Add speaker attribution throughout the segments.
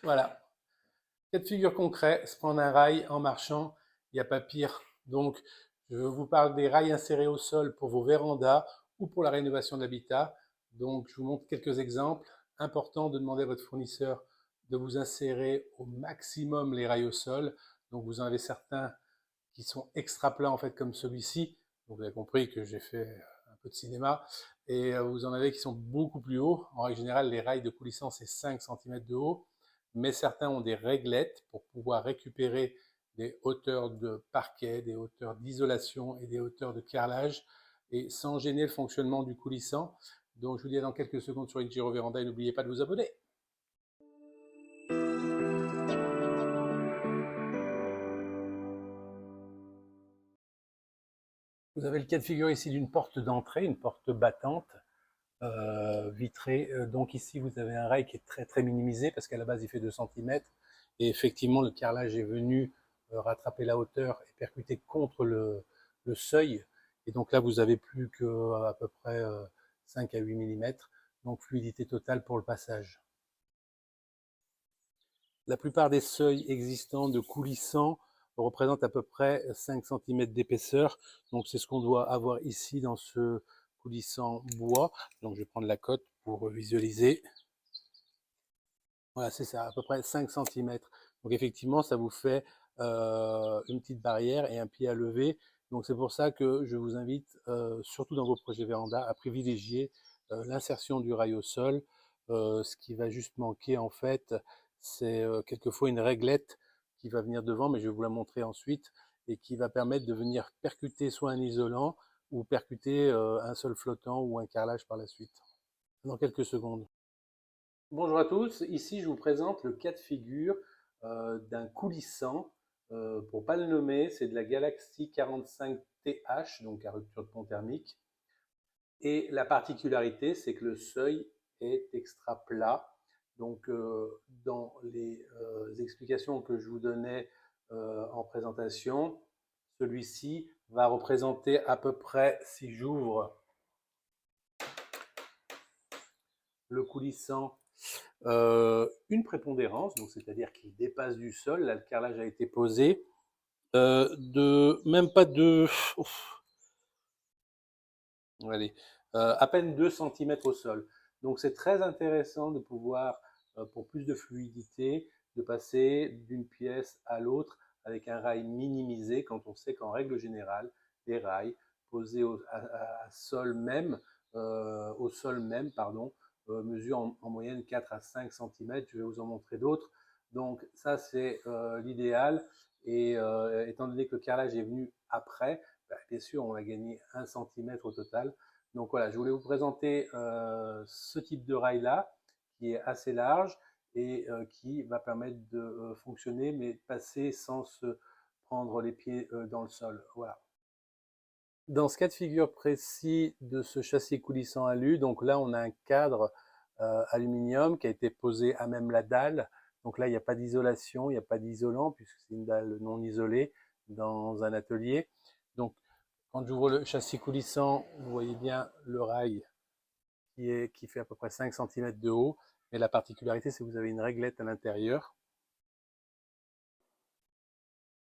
Speaker 1: Voilà. Cas de figure concret, se prendre un rail en marchant, il n'y a pas pire. Donc, je vous parle des rails insérés au sol pour vos vérandas ou pour la rénovation de l'habitat. Donc, je vous montre quelques exemples. Important de demander à votre fournisseur de vous insérer au maximum les rails au sol. Donc, vous en avez certains qui sont extra plats en fait comme celui-ci. Donc, vous avez compris que j'ai fait un peu de cinéma. Et vous en avez qui sont beaucoup plus hauts. En règle générale, les rails de coulissant, c'est 5 cm de haut, mais certains ont des réglettes pour pouvoir récupérer des hauteurs de parquet, des hauteurs d'isolation et des hauteurs de carrelage, et sans gêner le fonctionnement du coulissant. Donc je vous dis à dans quelques secondes sur Giro Véranda et n'oubliez pas de vous abonner. Vous avez le cas de figure ici d'une porte d'entrée, une porte battante, vitrée. Donc ici vous avez un rail qui est très minimisé parce qu'à la base il fait 2 cm, et effectivement le carrelage est venu rattraper la hauteur et percuter contre le seuil, et donc là vous avez plus qu'à peu près 5 à 8 mm, donc fluidité totale pour le passage. La plupart des seuils existants de coulissants représentent à peu près 5 cm d'épaisseur, donc c'est ce qu'on doit avoir ici dans ce coulissant bois. Donc je vais prendre la cote pour visualiser. Voilà, c'est ça, à peu près 5 cm. Donc effectivement, ça vous fait une petite barrière et un pied à lever. Donc c'est pour ça que je vous invite, surtout dans vos projets véranda, à privilégier l'insertion du rail au sol. Ce qui va juste manquer en fait, c'est quelquefois une réglette qui va venir devant, mais je vais vous la montrer ensuite, et qui va permettre de venir percuter soit un isolant ou percuter un sol flottant ou un carrelage par la suite. Dans quelques secondes. Bonjour à tous, ici je vous présente le cas de figure d'un coulissant, pour ne pas le nommer, c'est de la Galaxy 45TH, donc à rupture de pont thermique. Et la particularité, c'est que le seuil est extra plat. Donc dans les explications que je vous donnais en présentation, celui-ci va représenter à peu près, si j'ouvre le coulissant, une prépondérance, donc c'est-à-dire qu'il dépasse du sol. Là, le carrelage a été posé de même pas de, allez, à peine 2 cm au sol. Donc c'est très intéressant de pouvoir, pour plus de fluidité, de passer d'une pièce à l'autre avec un rail minimisé, quand on sait qu'en règle générale, les rails posés au sol même, pardon, mesurent en moyenne 4 à 5 cm. Je vais vous en montrer d'autres. Donc ça, c'est l'idéal. Et étant donné que le carrelage est venu après, bah, bien sûr, on a gagné 1 cm au total. Donc voilà, je voulais vous présenter ce type de rail-là, qui est assez large et qui va permettre de fonctionner, mais passer sans se prendre les pieds dans le sol. Voilà. Dans ce cas de figure précis de ce châssis coulissant alu, donc là on a un cadre aluminium qui a été posé à même la dalle. Donc là il n'y a pas d'isolation, il n'y a pas d'isolant puisque c'est une dalle non isolée dans un atelier. Donc quand j'ouvre le châssis coulissant, vous voyez bien le rail qui fait à peu près 5 cm de haut. Mais la particularité, c'est que vous avez une réglette à l'intérieur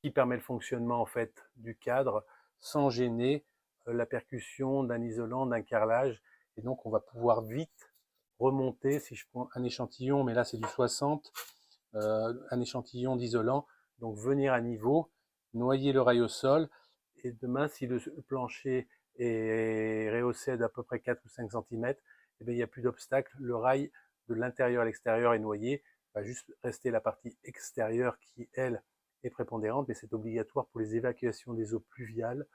Speaker 1: qui permet le fonctionnement en fait du cadre sans gêner la percussion d'un isolant, d'un carrelage. Et donc on va pouvoir vite remonter, si je prends un échantillon, mais là c'est du 60, un échantillon d'isolant, donc venir à niveau, noyer le rail au sol, et demain si le plancher est rehaussé d'à peu près 4 ou 5 cm, eh bien, il n'y a plus d'obstacle, le rail de l'intérieur à l'extérieur est noyé, il va juste rester la partie extérieure qui, elle, est prépondérante, mais c'est obligatoire pour les évacuations des eaux pluviales,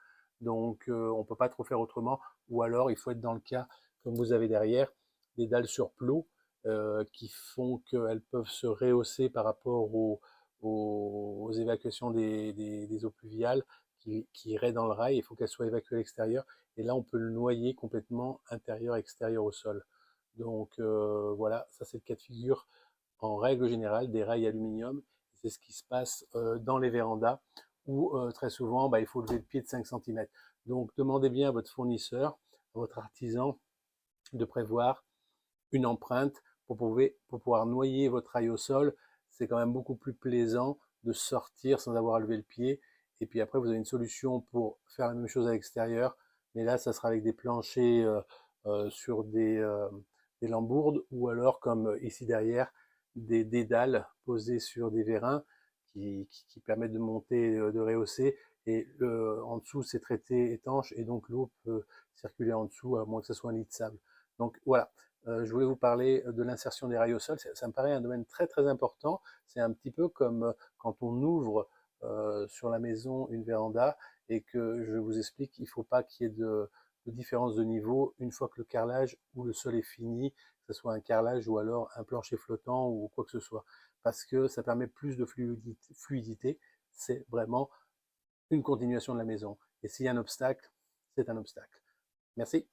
Speaker 1: donc on ne peut pas trop faire autrement, ou alors il faut être dans le cas, comme vous avez derrière, des dalles sur plot, qui font qu'elles peuvent se rehausser par rapport aux évacuations des eaux pluviales qui iraient dans le rail. Il faut qu'elles soient évacuées à l'extérieur. Et là, on peut le noyer complètement intérieur-extérieur au sol. Donc voilà, ça c'est le cas de figure en règle générale des rails aluminium. C'est ce qui se passe dans les vérandas où très souvent il faut lever le pied de 5 cm. Donc demandez bien à votre fournisseur, à votre artisan, de prévoir une empreinte pour pouvoir noyer votre ail au sol. C'est quand même beaucoup plus plaisant de sortir sans avoir à lever le pied. Et puis après, vous avez une solution pour faire la même chose à l'extérieur, mais là, ça sera avec des planchers sur des lambourdes, ou alors comme ici derrière, des dédales posés sur des vérins qui permettent de monter, de rehausser. Et en dessous, c'est traité étanche, et donc l'eau peut circuler en dessous, à moins que ce soit un lit de sable. Donc voilà, je voulais vous parler de l'insertion des rails au sol. Ça me paraît un domaine très très important. C'est un petit peu comme quand on ouvre sur la maison une véranda et que je vous explique qu'il ne faut pas qu'il y ait de différence de niveau une fois que le carrelage ou le sol est fini, que ce soit un carrelage ou alors un plancher flottant ou quoi que ce soit, parce que ça permet plus de fluidité. C'est vraiment une continuation de la maison. Et s'il y a un obstacle, c'est un obstacle. Merci.